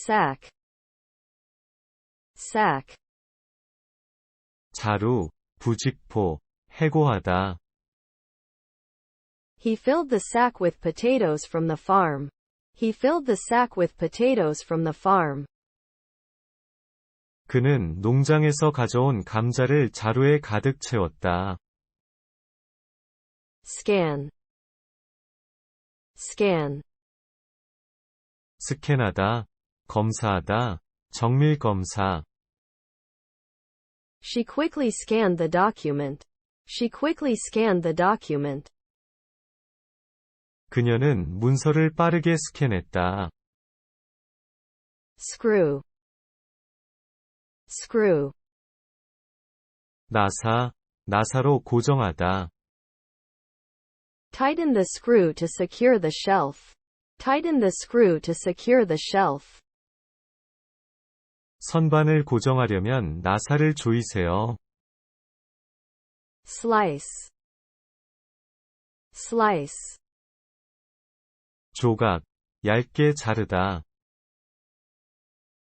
sack, sack. 자루, 부직포, 해고하다. He filled the sack with potatoes from the farm. He filled the sack with potatoes from the farm. 그는 농장에서 가져온 감자를 자루에 가득 채웠다. Scan, scan. 스캔하다, 검사하다, 정밀 검사. She quickly scanned the document. She quickly scanned the document. 그녀는 문서를 빠르게 스캔했다. Screw, screw. 나사, 나사로 고정하다. Tighten the screw to secure the shelf. Tighten the screw to secure the shelf. 선반을 고정하려면 나사를 조이세요. Slice, slice. 조각, 얇게 자르다.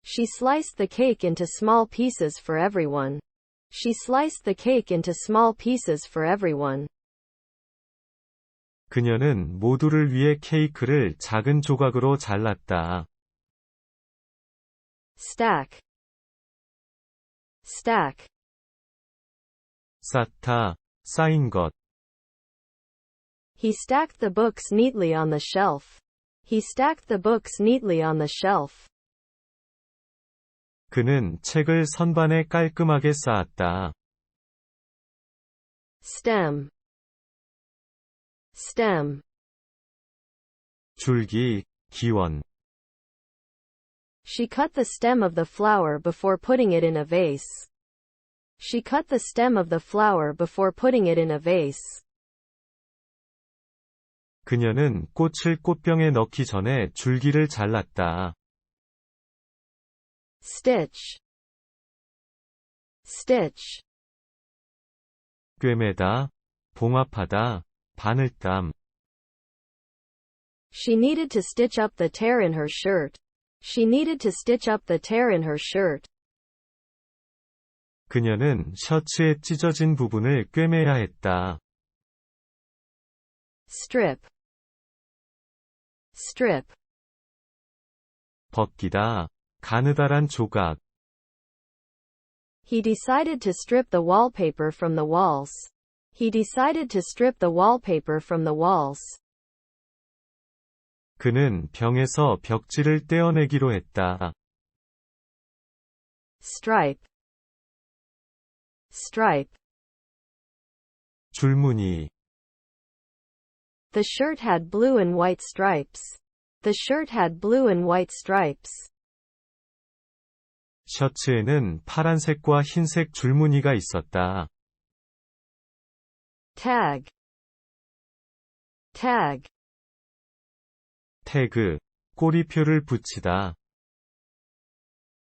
She sliced the cake into small pieces for everyone. She sliced the cake into small pieces for everyone. 그녀는 모두를 위해 케이크를 작은 조각으로 잘랐다. Stack, stack. 쌓다, 쌓인 것. He stacked the books neatly on the shelf. He stacked the books neatly on the shelf. 그는 책을 선반에 깔끔하게 쌓았다. Stem, stem. 줄기, 기원. She cut the stem of the flower before putting it in a vase. She cut the stem of the flower before putting it in a vase. 그녀는 꽃을 꽃병에 넣기 전에 줄기를 잘랐다. Stitch, stitch. 꿰매다, 봉합하다, 바늘땀. She needed to stitch up the tear in her shirt. She needed to stitch up the tear in her shirt. 그녀는 셔츠의 찢어진 부분을 꿰매야 했다. Strip, strip. 벗기다, 가느다란 조각. He decided to strip the wallpaper from the walls. He decided to strip the wallpaper from the walls. 그는 병에서 벽지를 떼어내기로 했다. Stripe, stripe. 줄무늬. The shirt had blue and white stripes. The shirt had blue and white stripes. 셔츠에는 파란색과 흰색 줄무늬가 있었다. Tag, tag. 태그, 꼬리표를 붙이다.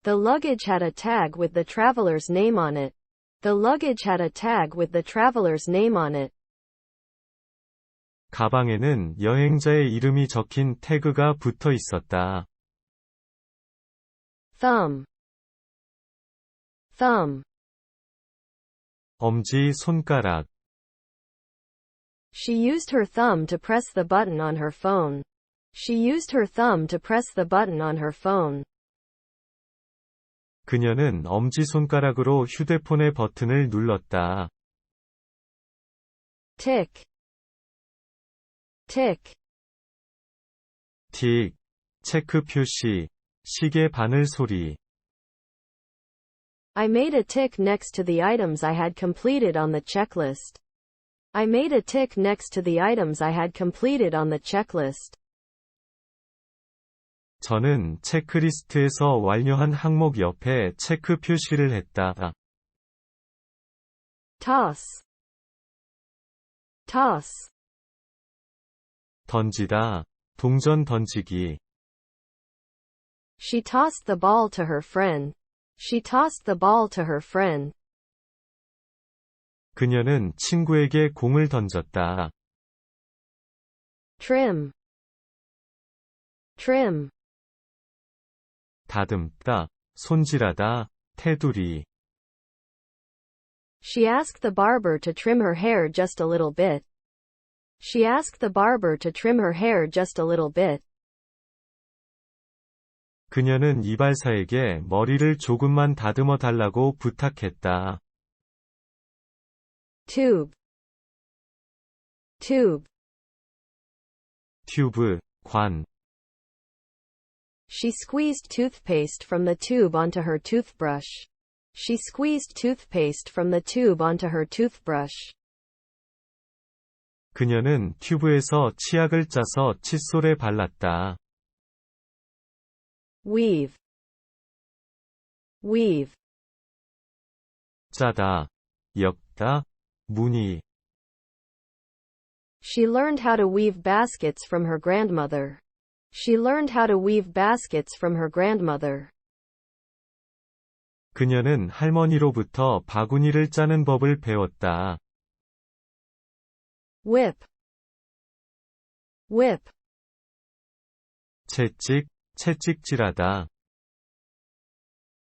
The luggage had a tag with the traveler's name on it. The luggage had a tag with the traveler's name on it. 가방에는 여행자의 이름이 적힌 태그가 붙어 있었다. Thumb, thumb. 엄지, 손가락. She used her thumb to press the button on her phone. She used her thumb to press the button on her phone. 그녀는 엄지손가락으로 휴대폰의 버튼을 눌렀다. Tick, tick. 틱, 체크 표시, 시계 바늘 소리. I made a tick next to the items I had completed on the checklist. I made a tick next to the items I had completed on the checklist. 저는 체크리스트에서 완료한 항목 옆에 체크 표시를 했다. Toss, toss. 던지다, 동전 던지기. She tossed the ball to her friend. She tossed the ball to her friend. 그녀는 친구에게 공을 던졌다. Trim, trim. 다듬다, 손질하다, 테두리. She asked the barber to trim her hair just a little bit. She asked the barber to trim her hair just a little bit. 그녀는 이발사에게 머리를 조금만 다듬어 달라고 부탁했다. Tube. Tube. 튜브, 관. She squeezed toothpaste from the tube onto her toothbrush. She squeezed toothpaste from the tube onto her toothbrush. 그녀는 튜브에서 치약을 짜서 칫솔에 발랐다. Weave. Weave. 짜다, 엮다, 무늬. She learned how to weave baskets from her grandmother. She learned how to weave baskets from her grandmother. 그녀는 할머니로부터 바구니를 짜는 법을 배웠다. Whip. Whip. 채찍, 채찍질하다.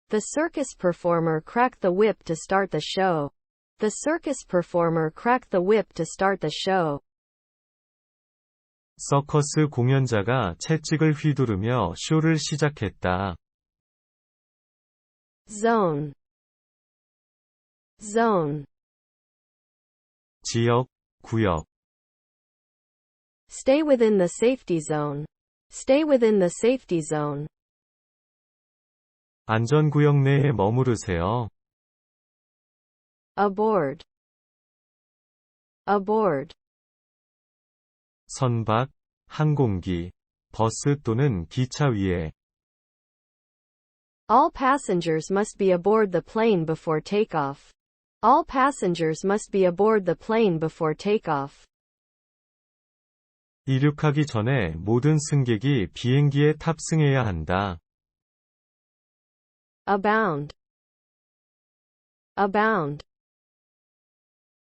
The circus performer cracked the whip to start the show. The circus performer cracked the whip to start the show. 서커스 공연자가 채찍을 휘두르며 쇼를 시작했다. Zone. Zone. 지역, 구역. Stay within the safety zone. Stay within the safety zone. 안전구역 내에 머무르세요. Aboard. Aboard. 선박, 항공기, 버스 또는 기차 위에. All passengers must be aboard the plane before takeoff. All passengers must be aboard the plane before takeoff. 이륙하기 전에 모든 승객이 비행기에 탑승해야 한다. Abound. Abound.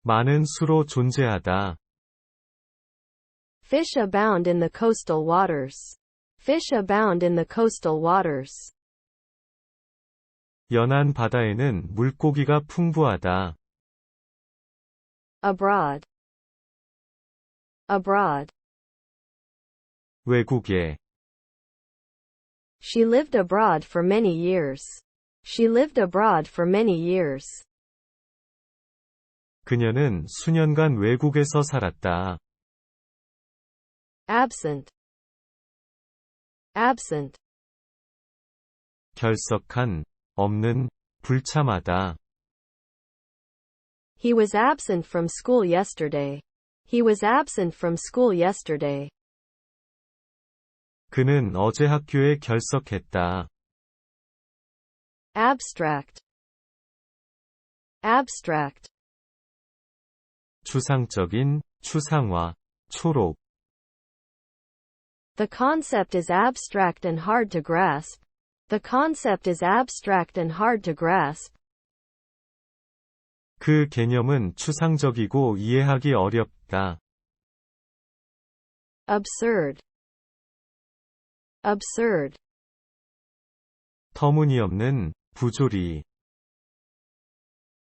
많은 수로 존재하다. Fish abound in the coastal waters. Fish abound in the coastal waters. 연안 바다에는 물고기가 풍부하다. Abroad. Abroad. 외국에. She lived abroad for many years. She lived abroad for many years. 그녀는 수년간 외국에서 살았다. Absent. Absent. 결석한, 없는, 불참하다. He was absent from school yesterday. He was absent from school yesterday. 그는 어제 학교에 결석했다. Abstract. Abstract. 추상적인, 추상화, 초록. The concept is abstract and hard to grasp. The concept is abstract and hard to grasp. 그 개념은 추상적이고 이해하기 어렵다. Absurd. Absurd. 터무니없는, 부조리.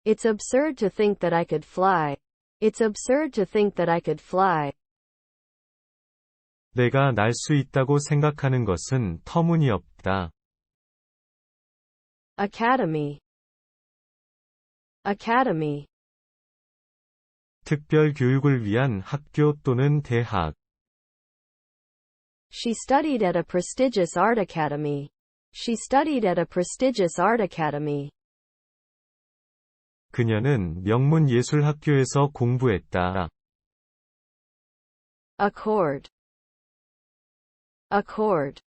It's absurd to think that I could fly. It's absurd to think that I could fly. 내가 날 수 있다고 생각하는 것은 터무니없다. Academy. Academy. 특별 교육을 위한 학교 또는 대학. She studied at a prestigious art academy. She studied at a prestigious art academy. 그녀는 명문 예술 학교에서 공부했다. Accord. Accord.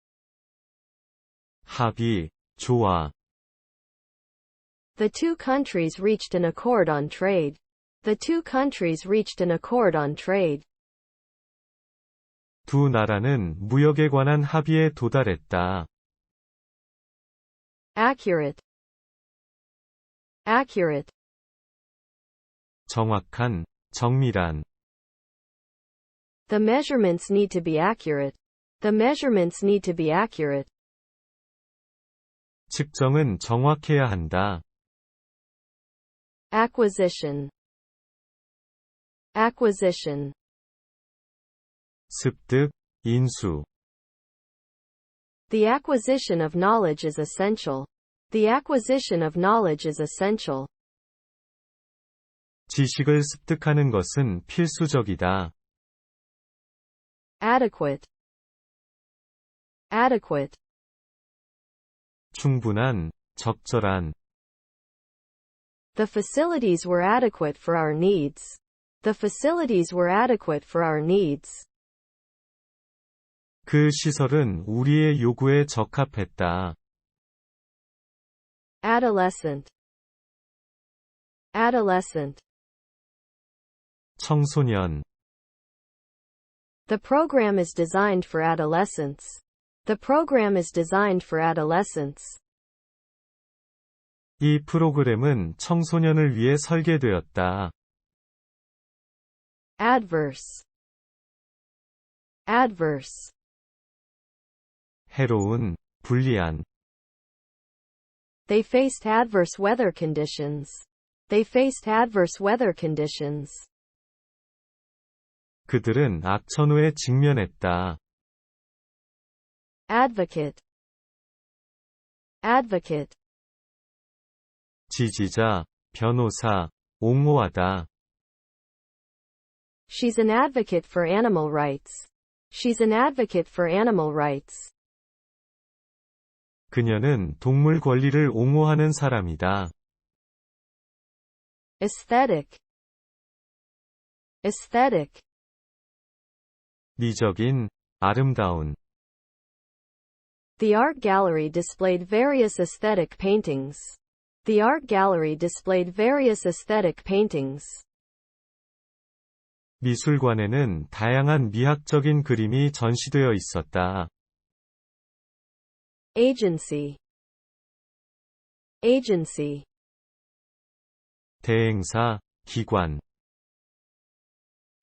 합의, 조화. The two countries reached an accord on trade. The two countries reached an accord on trade. 두 나라는 무역에 관한 합의에 도달했다. Accurate. Accurate. 정확한, 정밀한. The measurements need to be accurate. The measurements need to be accurate. 측정은 정확해야 한다. acquisition, acquisition, 습득, 인수. the acquisition of knowledge is essential. The acquisition of knowledge is essential. 지식을 습득하는 것은 필수적이다. adequate, adequate, 충분한, 적절한. the facilities were adequate for our needs. The facilities were adequate for our needs. 그 시설은 우리의 요구에 적합했다. adolescent, adolescent, 청소년. the program is designed for adolescents. The program is designed for adolescents. 이 프로그램은 청소년을 위해 설계되었다. adverse, adverse, 해로운, 불리한. they faced adverse weather conditions. They faced adverse weather conditions. 그들은 악천후에 직면했다. advocate, advocate, 지지자, 변호사, 옹호하다. she's an advocate for animal rights. She's an advocate for animal rights. 그녀는 동물 권리를 옹호하는 사람이다. aesthetic, aesthetic, 미적인, 아름다운. the art gallery displayed various aesthetic paintings. The art gallery displayed various aesthetic paintings. 미술관에는 다양한 미학적인 그림이 전시되어 있었다. agency, agency, 대행사, 기관.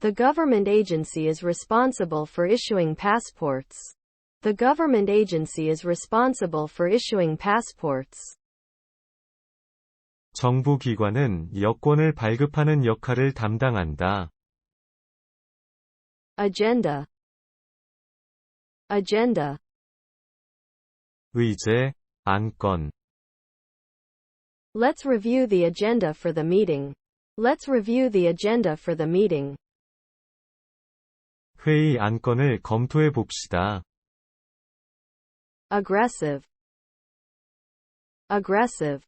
the government agency is responsible for issuing passports. The government agency is responsible for issuing passports. 정부 기관은 여권을 발급하는 역할을 담당한다. agenda, agenda, 의제, 안건. let's review the agenda for the meeting. Let's review the agenda for the meeting. 회의 안건을 검토해 봅시다. aggressive, aggressive,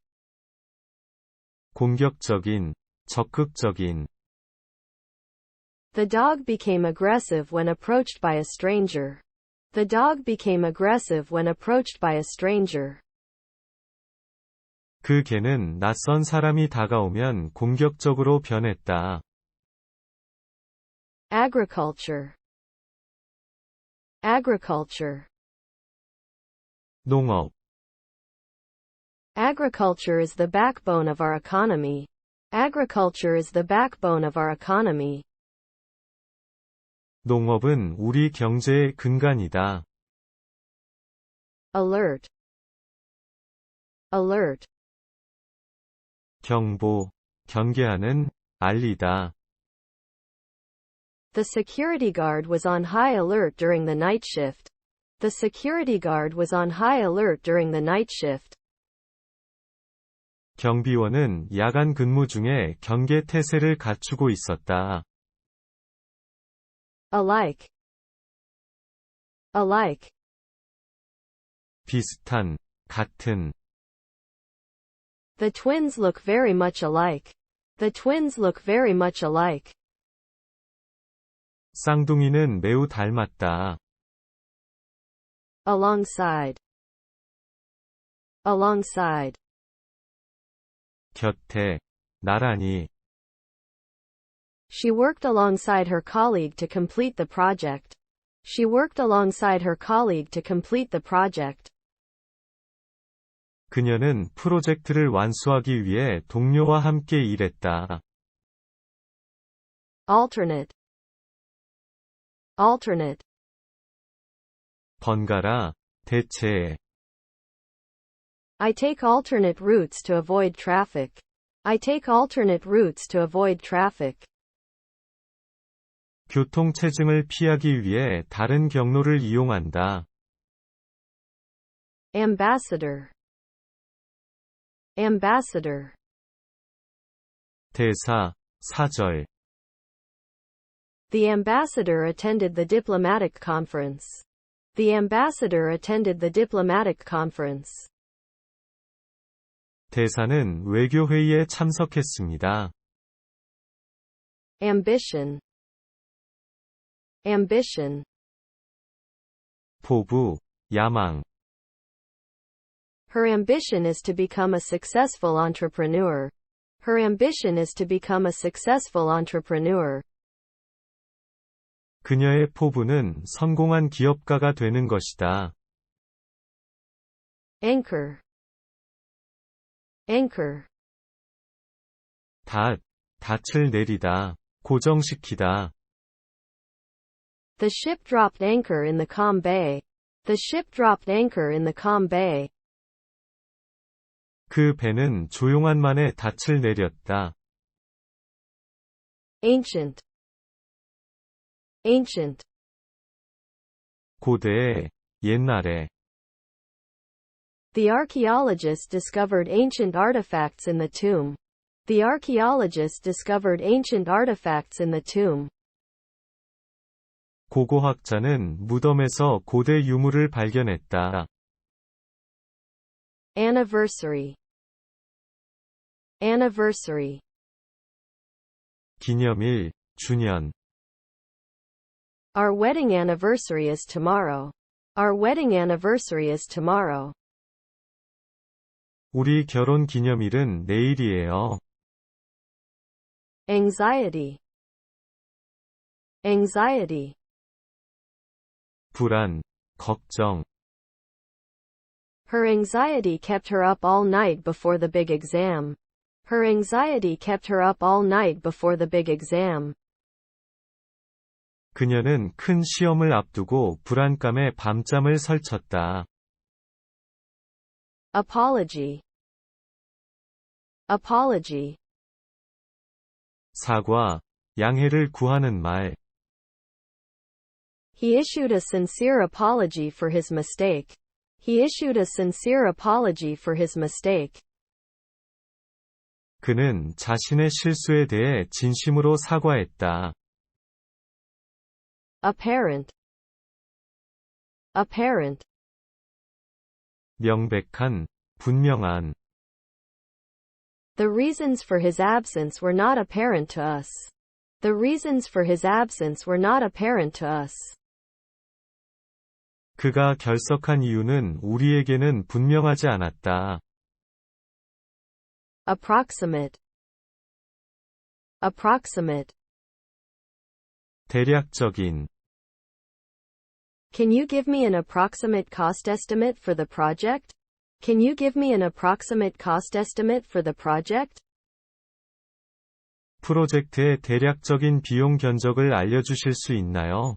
공격적인, 적극적인. the dog became aggressive when approached by a stranger. The dog became aggressive when approached by a stranger. 그 개는 낯선 사람이 다가오면 공격적으로 변했다. agriculture, agriculture, 농업. agriculture is the backbone of our economy. Agriculture is the backbone of our economy. 농업은 우리 경제의 근간이다. alert, alert, 경보, 경계하는, 알리다. the security guard was on high alert during the night shift. The security guard was on high alert during the night shift. 경비원은 야간 근무 중에 경계 태세를 갖추고 있었다. alike, alike, 비슷한, 같은. the twins look very much alike. The twins look very much alike. 쌍둥이는 매우 닮았다. alongside, alongside, 곁에, 나란히. she worked alongside her colleague to complete the project. She worked alongside her colleague to complete the project. 그녀는 프로젝트를 완수하기 위해 동료와 함께 일했다. alternate, alternate, 번갈아, 대체해. I take alternate routes to avoid traffic. I take alternate routes to avoid traffic. 교통체증을 피하기 위해 다른 경로를 이용한다. Ambassador. Ambassador. 대사, 사절. The ambassador attended the diplomatic conference. The ambassador attended the diplomatic conference. 대사는 외교회의에 참석했습니다. Ambition. Ambition. 포부, 야망. Her ambition is to become a successful entrepreneur. Her ambition is to become a successful entrepreneur. 그녀의 포부는 성공한 기업가가 되는 것이다. Anchor. Anchor. 닻을 내리다, 고정시키다. The ship dropped anchor in the calm bay. The ship dropped anchor in the calm bay. 그 배는 조용한 만에 닻을 내렸다. Ancient. Ancient. 고대에, 옛날에. The archaeologist discovered ancient artifacts in the tomb. The archaeologist discovered ancient artifacts in the tomb. 고고학자는 무덤에서 고대 유물을 발견했다. Anniversary. Anniversary. 기념일, 주년. Our wedding anniversary is tomorrow. Our wedding anniversary is tomorrow. 우리 결혼 기념일은 내일이에요. Anxiety. Anxiety. 불안, 걱정. Her anxiety kept her up all night before the big exam. Her anxiety kept her up all night before the big exam. 그녀는 큰 시험을 앞두고 불안감에 밤잠을 설쳤다. Apology. Apology. 사과, 양해를 구하는 말. He issued a sincere apology for his mistake. He issued a sincere apology for his mistake. 그는 자신의 실수에 대해 진심으로 사과했다. Apparent. Apparent. 명백한, 분명한. The reasons for his absence were not apparent to us. The reasons for his absence were not apparent to us. 그가 결석한 이유는 우리에게는 분명하지 않았다. Approximate. Approximate. 대략적인. Can you give me an approximate cost estimate for the project? Can you give me an approximate cost estimate for the project? 프로젝트의 대략적인 비용 견적을 알려주실 수 있나요?